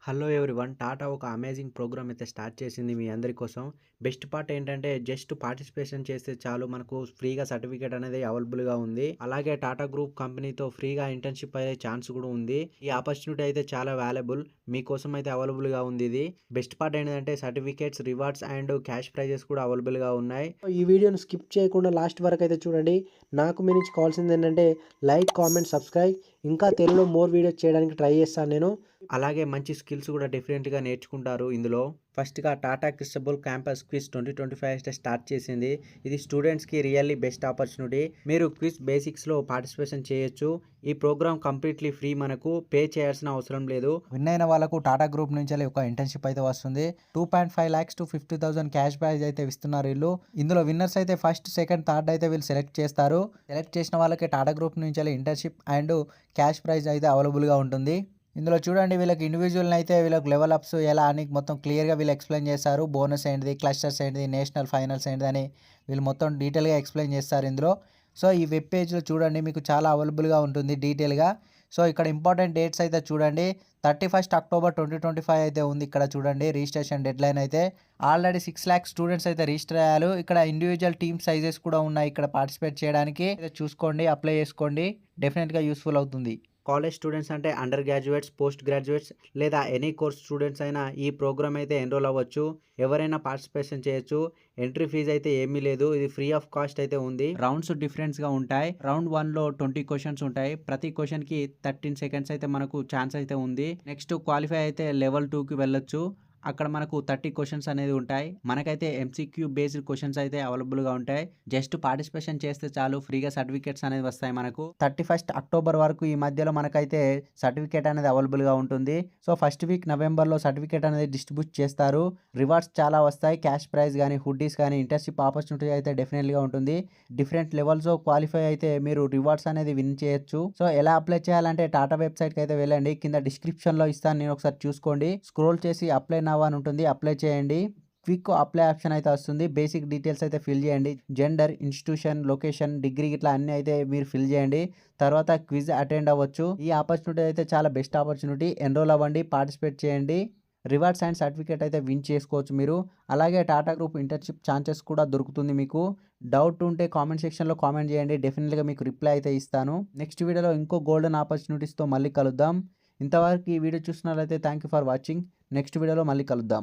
Hello everyone. Tata ఒక amazing programme అయితే start చేసింది మీ అందరి కోసం. బెస్ట్ పార్ట్ ఏంటంటే జస్ట్ పార్టిసిపేషన్ చేస్తే చాలు మనకు ఫ్రీగా సర్టిఫికేట్ అనేది అవైలబుల్‌గా ఉంది. అలాగే టాటా గ్రూప్ కంపెనీతో ఫ్రీగా ఇంటర్న్‌షిప్ అయ్యే ఛాన్స్ కూడా ఉంది. ఈ ఆపర్చునిటీ అయితే చాలా వాల్యుబుల్. మీకోసం అయితే అవైలబుల్‌గా ఉంది ఇది. బెస్ట్ పార్ట్ ఏంటంటే certificates, rewards and cash prices కూడా అవైలబుల్‌గా ఉన్నాయి. ఈ వీడియోని స్కిప్ చేయకుండా లాస్ట్ వరకు అయితే చూడండి. నాకు మీ నుంచి కావాల్సింది ఏంటంటే లైక్, కామెంట్, సబ్స్క్రైబ్. ఇంకా తెలుగులో మోర్ వీడియోస్ చేయడానికి ట్రై చేస్తాను నేను. అలాగే మంచి స్కిల్స్ కూడా డిఫరెంట్‌గా నేర్చుకుంటారు ఇందులో. ఫస్ట్‌గా టాటా క్రిస్టబుల్ క్యాంపస్ క్విజ్ 2025 అయితే స్టార్ట్ చేసింది. ఇది స్టూడెంట్స్‌కి రియల్లీ బెస్ట్ ఆపర్చునిటీ. మీరు క్విజ్ బేసిక్స్‌లో పార్టిసిపేషన్ చేయొచ్చు. ఈ ప్రోగ్రామ్ కంప్లీట్‌లీ ఫ్రీ, మనకు పే చేయాల్సిన అవసరం లేదు. విన్ అయిన వాళ్ళకు టాటా గ్రూప్ నుంచి ఒక ఇంటర్న్‌షిప్ అయితే వస్తుంది. 2.5 lakhs to 50,000 క్యాష్ ప్రైజ్ అయితే ఇస్తున్నారు వీళ్ళు. ఇందులో విన్నర్స్ అయితే ఫస్ట్, సెకండ్, థర్డ్ అయితే వీళ్ళు సెలెక్ట్ చేస్తారు. సెలెక్ట్ చేసిన వాళ్ళకి టాటా గ్రూప్ నుంచి ఇంటర్న్‌షిప్ అండ్ క్యాష్ ప్రైజ్ అయితే అవైలబుల్‌గా ఉంటుంది. ఇందులో చూడండి, వీళ్ళకి ఇండివిజువల్ అయితే వీళ్ళకి లెవెల్ అప్స్ ఎలా అని మొత్తం క్లియర్గా వీళ్ళు ఎక్స్ప్లెయిన్ చేస్తారు. బోనస్ ఏంటిది, క్లస్టర్స్ ఏంటిది, నేషనల్ ఫైనల్స్ ఏంటిది అని వీళ్ళు మొత్తం డీటెయిల్గా ఎక్స్ప్లెయిన్ చేస్తారు ఇందులో. సో ఈ వెబ్ పేజ్లో చూడండి, మీకు చాలా అవైలబుల్గా ఉంటుంది డీటెయిల్గా. సో ఇక్కడ ఇంపార్టెంట్ డేట్స్ అయితే చూడండి, 31st October 2025 అయితే ఉంది. ఇక్కడ చూడండి రిజిస్ట్రేషన్ డెడ్ లైన్ అయితే ఆల్రెడీ 6 lakhs స్టూడెంట్స్ అయితే రిజిస్టర్ అయ్యారు. ఇక్కడ ఇండివిజువల్ టీమ్ సైజెస్ కూడా ఉన్నాయి ఇక్కడ పార్టిసిపేట్ చేయడానికి. చూసుకోండి, అప్లై చేసుకోండి, డెఫినెట్గా యూస్ఫుల్ అవుతుంది. కాలేజ్ స్టూడెంట్స్ అంటే అండర్ గ్రాడ్యుయేట్స్, పోస్ట్ గ్రాడ్యుయేట్స్ లేదా ఎనీ కోర్స్ స్టూడెంట్స్ అయినా ఈ ప్రోగ్రామ్ అయితే ఎన్రోల్ అవ్వచ్చు. ఎవరైనా పార్టిసిపేషన్ చేయొచ్చు. ఎంట్రీ ఫీజు అయితే ఏమీ లేదు. ఇది ఫ్రీ ఆఫ్ కాస్ట్ అయితే ఉంది. రౌండ్స్ డిఫరెంట్స్గా ఉంటాయి. రౌండ్ 1లో 20 క్వశ్చన్స్ ఉంటాయి. ప్రతి క్వశ్చన్కి 13 సెకండ్స్ అయితే మనకు ఛాన్స్ అయితే ఉంది. నెక్స్ట్ క్వాలిఫై అయితే లెవెల్ 2కి వెళ్ళొచ్చు. అక్కడ మనకు 30 క్వశ్చన్స్ అనేది ఉంటాయి. మనకైతే ఎంసీక్యూ బేస్డ్ క్వశ్చన్స్ అయితే అవైలబుల్గా ఉంటాయి. జస్ట్ పార్టిసిపేషన్ చేస్తే చాలు, ఫ్రీగా సర్టిఫికేట్స్ అనేది వస్తాయి మనకు. 31st October వరకు ఈ మధ్యలో మనకైతే సర్టిఫికేట్ అనేది అవైలబుల్గా ఉంటుంది. సో ఫస్ట్ వీక్ నవంబర్లో సర్టిఫికేట్ అనేది డిస్ట్రిబ్యూట్ చేస్తారు. రివార్డ్స్ చాలా వస్తాయి. క్యాష్ ప్రైజ్ కానీ, హుడ్డీస్ కానీ, ఇంటర్న్షిప్ ఆపర్చునిటీ అయితే డెఫినెట్లీగా ఉంటుంది. డిఫరెంట్ లెవెల్స్ క్వాలిఫై అయితే మీరు రివార్డ్స్ అనేది విన్ చేయొచ్చు. సో ఎలా అప్లై చేయాలంటే టాటా వెబ్సైట్కి అయితే వెళ్ళండి. కింద డిస్క్రిప్షన్లో ఇస్తాను, నేను ఒకసారి చూసుకోండి. స్క్రోల్ చేసి అప్లై నౌ అని ఉంటుంది, అప్లై చేయండి. క్విక్ అప్లై ఆప్షన్ అయితే వస్తుంది. బేసిక్ డీటెయిల్స్ అయితే ఫిల్ చేయండి. జెండర్, ఇన్స్టిట్యూషన్, లొకేషన్, డిగ్రీ ఇట్లా అన్ని అయితే మీరు ఫిల్ చేయండి. తర్వాత క్విజ్ అటెండ్ అవ్వచ్చు. ఈ ఆపర్చునిటీ అయితే చాలా బెస్ట్ ఆపర్చునిటీ. ఎన్రోల్ అవ్వండి, పార్టిసిపేట్ చేయండి. రివార్డ్స్ అండ్ సర్టిఫికేట్ అయితే విన్ చేసుకోవచ్చు మీరు. అలాగే టాటా గ్రూప్ ఇంటర్న్షిప్ ఛాన్సెస్ కూడా దొరుకుతుంది మీకు. డౌట్ ఉంటే కామెంట్ సెక్షన్లో కామెంట్ చేయండి, డెఫినెట్గా మీకు రిప్లై అయితే ఇస్తాను. నెక్స్ట్ వీడియోలో ఇంకో గోల్డెన్ ఆపర్చునిటీస్తో మళ్ళీ కలుద్దాం. ఇంతవరకు ఈ వీడియో చూసినట్లయితే thank you for watching. Next వీడియోలో మళ్ళీ కలుద్దాం.